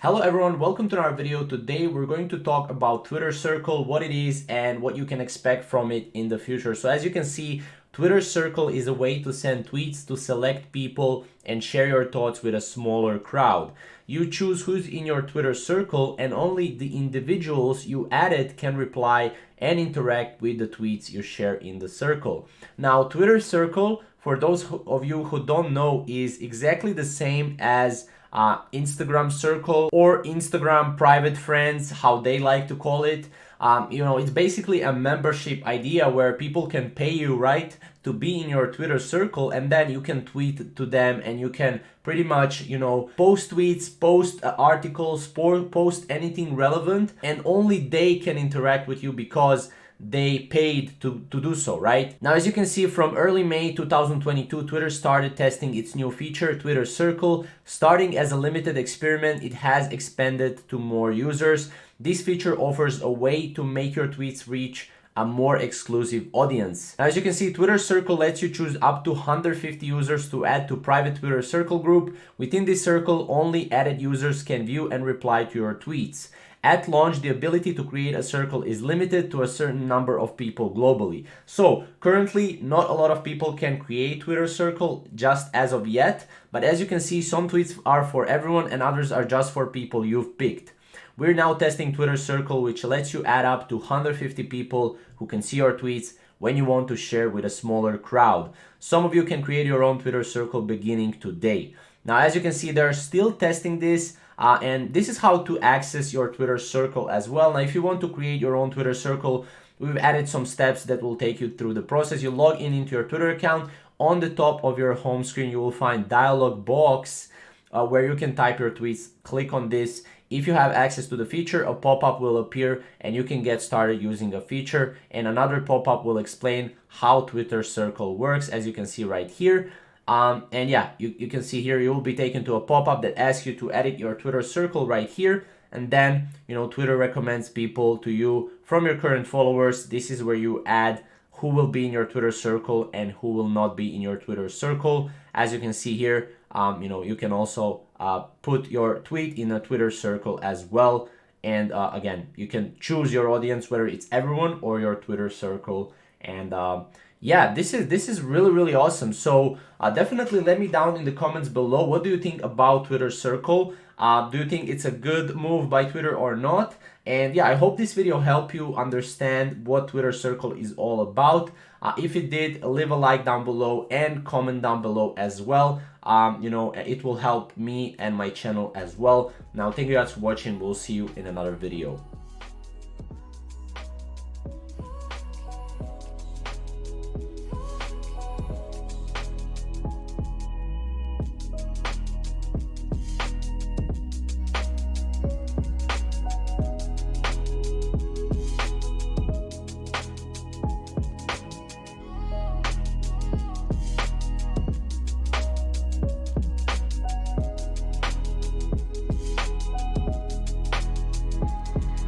Hello everyone, welcome to our video. Today we're going to talk about Twitter Circle, what it is and what you can expect from it in the future. So as you can see, Twitter Circle is a way to send tweets to select people and share your thoughts with a smaller crowd. You choose who's in your Twitter Circle and only the individuals you added can reply and interact with the tweets you share in the circle. Now, Twitter Circle, for those of you who don't know, is exactly the same as Instagram Circle or Instagram Private Friends, how they like to call it. It's basically a membership idea where people can pay you, right, to be in your Twitter Circle, and then you can tweet to them and you can pretty much, post tweets, post articles, post anything relevant, and only they can interact with you because they paid to do so, right? Now, as you can see, from early May 2022, Twitter started testing its new feature, Twitter Circle. Starting as a limited experiment, it has expanded to more users. This feature offers a way to make your tweets reach a more exclusive audience. Now, as you can see, Twitter Circle lets you choose up to 150 users to add to private Twitter Circle group. Within this circle, only added users can view and reply to your tweets. At launch, the ability to create a circle is limited to a certain number of people globally. So currently, not a lot of people can create Twitter Circle just as of yet, but as you can see, some tweets are for everyone and others are just for people you've picked. We're now testing Twitter Circle, which lets you add up to 150 people who can see your tweets when you want to share with a smaller crowd. Some of you can create your own Twitter Circle beginning today. Now, as you can see, they're still testing this. And this is how to access your Twitter Circle as well. Now, if you want to create your own Twitter Circle, we've added some steps that will take you through the process. You log in into your Twitter account. On the top of your home screen, you will find dialog box where you can type your tweets. Click on this. If you have access to the feature, a pop-up will appear and you can get started using a feature. And another pop-up will explain how Twitter Circle works, as you can see right here. And yeah, you can see here, you will be taken to a pop-up that asks you to edit your Twitter Circle right here. And then, Twitter recommends people to you from your current followers. This is where you add who will be in your Twitter Circle and who will not be in your Twitter Circle. As you can see here, you can also put your tweet in a Twitter Circle as well. And again, you can choose your audience, whether it's everyone or your Twitter Circle. And yeah, this is really awesome. So definitely let me down in the comments below, what do you think about Twitter Circle? Do you think it's a good move by Twitter or not? And yeah, I hope this video helped you understand what Twitter Circle is all about. If it did, leave a like down below and comment down below as well. It will help me and my channel as well. Now, thank you guys for watching. We'll see you in another video.